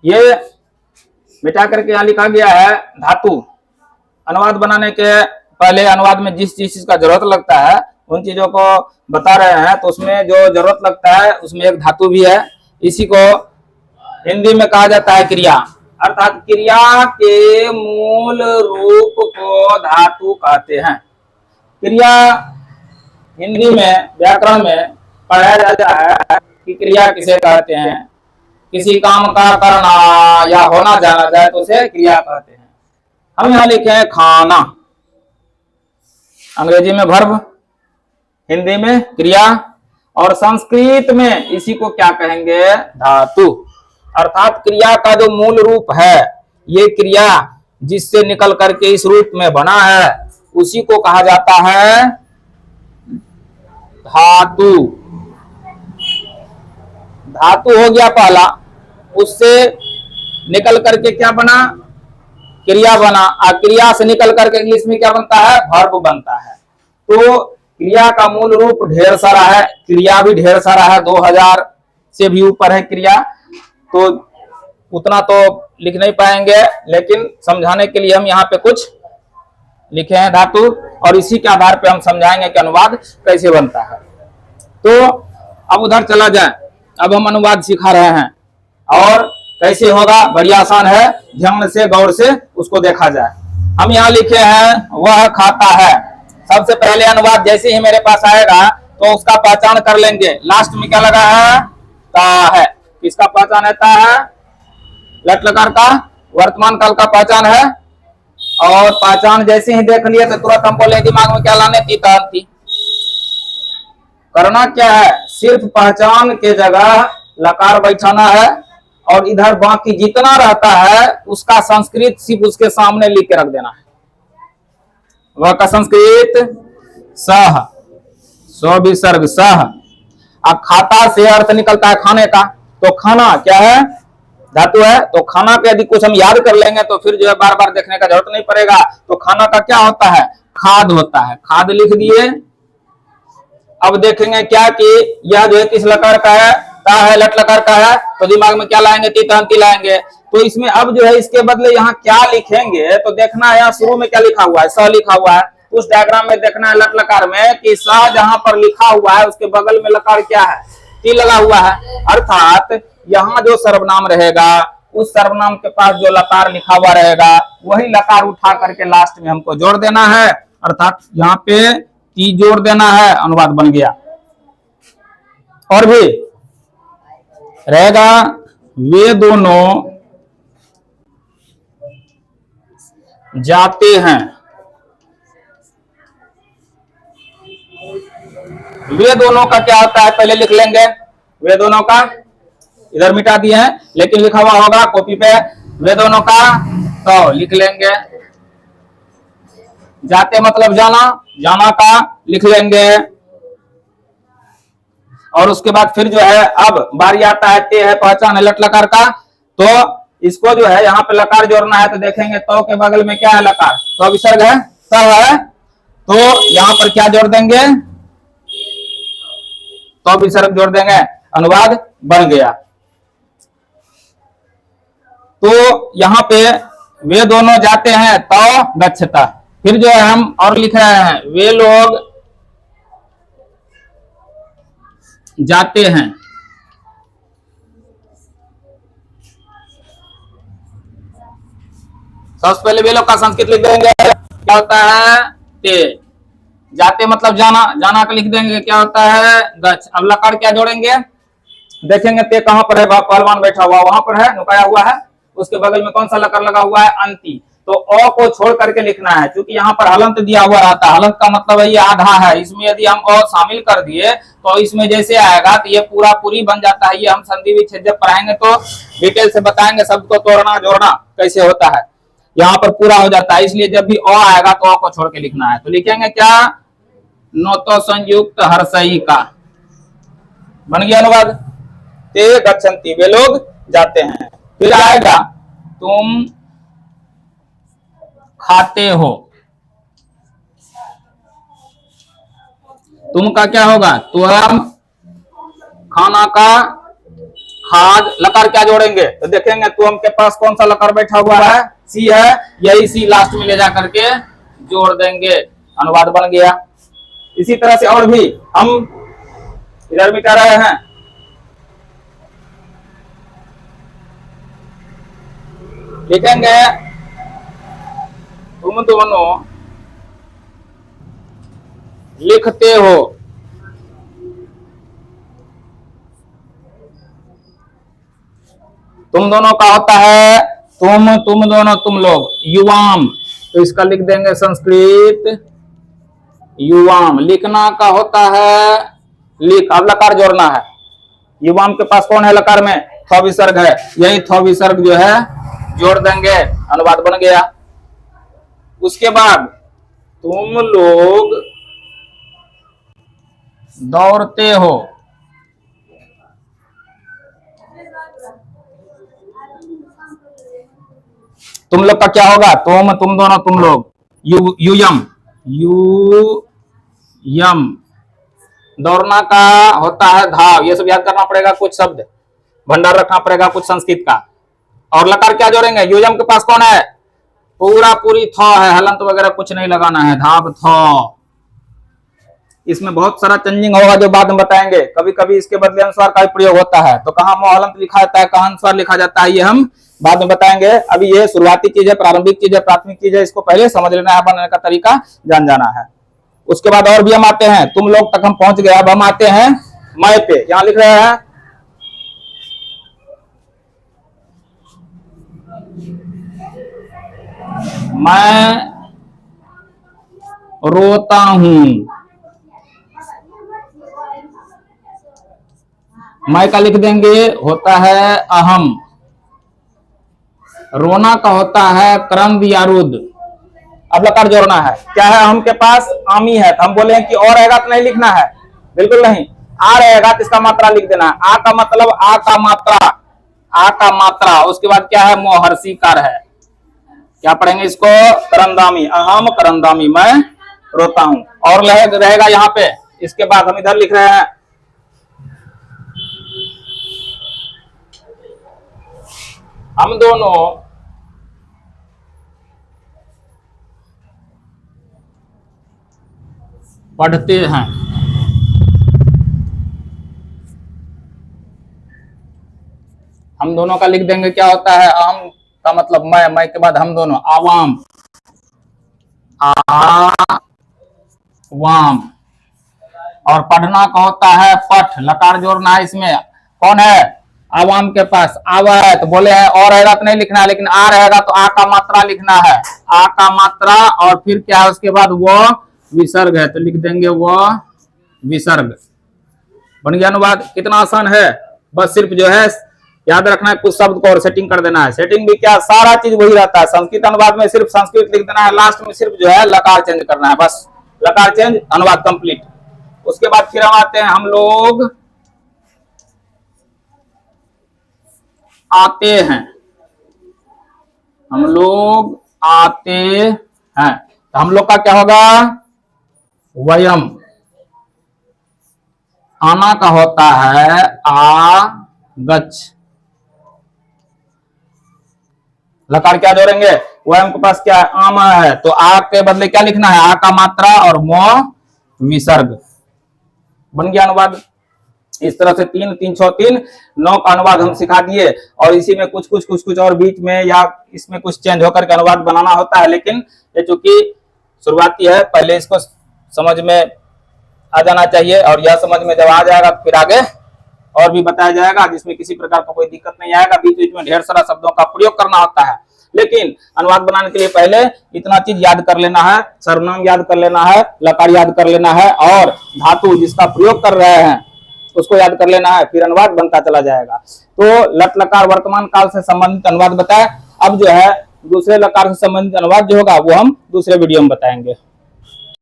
ये मिटा करके यहाँ लिखा गया है धातु। अनुवाद बनाने के पहले अनुवाद में जिस चीज का जरूरत लगता है उन चीजों को बता रहे हैं, तो उसमें जो जरूरत लगता है उसमें एक धातु भी है। इसी को हिंदी में कहा जाता है क्रिया, अर्थात क्रिया के मूल रूप को धातु कहते हैं। क्रिया हिंदी में व्याकरण में पढ़ाया जाता है कि क्रिया किसे कहते हैं। किसी काम का करना या होना जाना जाए तो उसे क्रिया कहते हैं। हम यहाँ लिखे हैं खाना, अंग्रेजी में वर्ब, हिंदी में क्रिया, और संस्कृत में इसी को क्या कहेंगे, धातु। अर्थात क्रिया का जो मूल रूप है, ये क्रिया जिससे निकल करके इस रूप में बना है उसी को कहा जाता है धातु। धातु हो गया पहला, उससे निकल करके क्या बना, क्रिया बना, और क्रिया से निकल करके इंग्लिश में क्या बनता है, वर्ब बनता है। तो क्रिया का मूल रूप ढेर सारा है, क्रिया भी ढेर सारा है, 2000 से भी ऊपर है क्रिया, तो उतना तो लिख नहीं पाएंगे, लेकिन समझाने के लिए हम यहाँ पे कुछ लिखे हैं धातु, और इसी के आधार पे हम समझाएंगे कि अनुवाद कैसे बनता है। तो अब उधर चला जाए, अब हम अनुवाद सिखा रहे हैं, और कैसे होगा, बड़ी आसान है, ध्यान से गौर से उसको देखा जाए। हम यहाँ लिखे हैं वह खाता है। सबसे पहले अनुवाद जैसे ही मेरे पास आएगा तो उसका पहचान कर लेंगे। लास्ट में क्या लगा है, ता है। किसका पहचान है, ता है, लट लकार का वर्तमान काल का पहचान है। और पहचान जैसे ही देख लिए तो तुरंत हम बोले दिमाग में क्या लाने, तीता अंति। करना क्या है, सिर्फ पहचान के जगह लकार बैठाना है, और इधर बाकी जितना रहता है उसका संस्कृत सिर्फ उसके सामने लिख के रख देना है। वह का संस्कृत सह, स्व विसर्ग सह। अब खाता से अर्थ निकलता है खाने का, तो खाना क्या है, धातु है। तो खाना के यदि कुछ हम याद कर लेंगे तो फिर जो है बार बार देखने का जरूरत नहीं पड़ेगा। तो खाना का क्या होता है, खाद होता है, खाद लिख दिए। अब देखेंगे क्या कि यह जो है किस लकार का है, ता है, लट लकार का है, तो दिमाग में क्या लाएंगे, तीतांति लाएंगे। तो इसमें अब जो है इसके बदले यहाँ क्या लिखेंगे, तो देखना है यहाँ शुरू में क्या लिखा हुआ है, स लिखा हुआ है। उस डायग्राम में देखना है लट लकार में कि स जहां पर लिखा हुआ है उसके बगल में लकार क्या है, ती लगा हुआ है। अर्थात यहाँ जो सर्वनाम रहेगा उस सर्वनाम के पास जो लकार लिखा हुआ रहेगा वही लकार उठा करके लास्ट में हमको जोड़ देना है। अर्थात यहाँ पे ती जोड़ देना है, अनुवाद बन गया। और भी रहेगा वे दोनों जाते हैं। वे दोनों का क्या होता है, पहले लिख लेंगे। वे दोनों का इधर मिटा दिए हैं, लेकिन लिखा हुआ होगा कॉपी पे, वे दोनों का, तो लिख लेंगे। जाते मतलब जाना, जाना का लिख लेंगे। और उसके बाद फिर जो है अब बारी आता है ते है, पहचान है, लट लकार का। तो इसको जो है यहाँ पे लकार जोड़ना है, तो देखेंगे तो के बगल में क्या है, लकार, तो विसर्ग है, सब है। तो यहाँ पर क्या जोड़ देंगे, तो विसर्ग जोड़ देंगे, अनुवाद बन गया। तो यहाँ पे वे दोनों जाते हैं, तो गच्छता। फिर जो है हम और लिख रहे हैं, वे लोग जाते हैं। सबसे पहले वे लोग का संस्कृत लिख देंगे, क्या होता है, ते। जाते मतलब जाना, जाना का लिख देंगे, क्या होता है, गच्छ। अब लकार क्या जोड़ेंगे, देखेंगे ते कहां पर है, पहलवान बैठा हुआ वहां पर है, नुकाया हुआ है। उसके बगल में कौन सा लकार लगा हुआ है, अंति। तो अ को छोड़ करके लिखना है, क्योंकि यहाँ पर हलंत दिया हुआ रहता है। हलंत का मतलब है ये आधा है, इसमें यदि हम अ शामिल कर दिए तो इसमें जैसे आएगा तो ये पूरा पूरी बन जाता है। ये हम संधि विच्छेद जब पढ़ाएंगे तो डिटेल से बताएंगे, शब्द को तोड़ना जोड़ना कैसे होता है, यहाँ पर पूरा हो जाता है। इसलिए जब भी अ आएगा तो अ को छोड़ के लिखना है। तो लिखेंगे क्या, नोतो संयुक्त हर्षई का, बन गया अनुवाद। ते गच्छन्ति, वे लोग जाते हैं। फिर आएगा तुम खाते हो। तुम का क्या होगा, तुम खाना का हाज लकार क्या जोड़ेंगे तो देखेंगे तुम के पास कौन सा लकार बैठा हुआ है, सी है, यही सी लास्ट में ले जा करके जोड़ देंगे, अनुवाद बन गया। इसी तरह से और भी हम इधर भी कर रहे हैं, लिखेंगे तुम दोनों लिखते हो, तुम दोनों का होता है तुम दोनों, तुम लोग, युवाम, तो इसका लिख देंगे संस्कृत युवाम। लिखना का होता है लिख, अब लकार जोड़ना है। युवाम के पास कौन है लकार में, थ विसर्ग है, यही थ विसर्ग जो है जोड़ देंगे, अनुवाद बन गया। उसके बाद तुम लोग दौड़ते हो, तुम लोग का क्या होगा, तुम दोनों, तुम लोग, युयम, यम। दौड़ना का होता है धाव, ये सब याद करना पड़ेगा, कुछ शब्द भंडार रखना पड़ेगा कुछ संस्कृत का। और लकार क्या जोड़ेंगे, युयम के पास कौन है, पूरी थ है, हलंत वगैरह कुछ नहीं लगाना है, धाव थ। इसमें बहुत सारा चेंजिंग होगा जो बाद में बताएंगे, कभी कभी इसके बदले अनुस्वार का प्रयोग होता है, तो कहाँ मोहलंत लिखा जाता है, कहाँ अनुस्वार लिखा जाता है, ये हम बाद में बताएंगे। अभी ये शुरुआती चीज है, प्रारंभिक चीज है, प्राथमिक चीज है, इसको पहले समझ लेना है, बनाने का तरीका जान जाना है। उसके बाद और भी हम आते हैं, तुम लोग तक हम पहुंच गए, अब हम आते हैं मैं पे। यहां लिख रहे हैं मैं रोता हूं, मैं का लिख देंगे होता है अहम, रोना का होता है क्रंद या रुद। अब लकार जोड़ना है, क्या है, हम के पास आमी है, तो हम बोले हैं कि और रहेगा तो नहीं लिखना है, बिल्कुल नहीं, आ रहेगा तो इसका मात्रा लिख देना है। आ का मतलब आ का मात्रा, आ का मात्रा। उसके बाद क्या है, मोहर्षी कार है, क्या पढ़ेंगे इसको, करंदामी, अहम करंदामी, मैं रोता हूं। और रहेगा यहाँ पे, इसके बाद हम इधर लिख रहे हैं हम दोनों पढ़ते हैं, हम दोनों का लिख देंगे, क्या होता है, अहम का मतलब मैं के बाद हम दोनों, आवाम, आवाम। और पढ़ना का होता है पठ, लकार जोड़ना है इसमें, कौन है, आवाम के पास आवा है, तो बोले हैं और रहेगा तो नहीं लिखना है, लेकिन आ रहेगा तो आ का मात्रा लिखना है, आ का मात्रा। और फिर क्या है, उसके बाद वो विसर्ग है, तो लिख देंगे वो विसर्ग, बन गया अनुवाद। कितना आसान है, बस सिर्फ जो है याद रखना है, कुछ शब्द को और सेटिंग कर देना है। सेटिंग भी क्या, सारा चीज वही रहता है, संस्कृत अनुवाद में सिर्फ संस्कृत लिख देना है, लास्ट में सिर्फ जो है लकार चेंज करना है, बस लकार चेंज, अनुवाद कंप्लीट। उसके बाद फिर हम आते हैं, हम लोग आते हैं, हम लोग आते हैं, तो हम लोग का क्या होगा, वयम। आना का होता है आ गच्छ, लकार क्या जोड़ेंगे, वयम के पास क्या है, आमा है, तो आ के बदले क्या लिखना है, आ का मात्रा और मो विसर्ग, बन गया अनुवाद। इस तरह से 3 3 6 3 9 का अनुवाद हम सिखा दिए। और इसी में कुछ और बीच में या इसमें कुछ चेंज होकर के अनुवाद बनाना होता है, लेकिन ये चूंकि शुरुआती है, पहले इसको समझ में आ जाना चाहिए, और यह समझ में जब आ जाएगा तो फिर आगे और भी बताया जाएगा, जिसमें किसी प्रकार का कोई दिक्कत नहीं आएगा। बीच बीच में ढेर सारा शब्दों का प्रयोग करना होता है, लेकिन अनुवाद बनाने के लिए पहले इतना चीज याद कर लेना है, सर्वनाम याद कर लेना है, लकार याद कर लेना है, और धातु जिसका प्रयोग कर रहे हैं उसको याद कर लेना है, फिर अनुवाद बनता चला जाएगा। तो लट लकार वर्तमान काल से संबंधित अनुवाद बताए। अब जो है दूसरे लकार से संबंधित अनुवाद जो होगा वो हम दूसरे वीडियो में बताएंगे।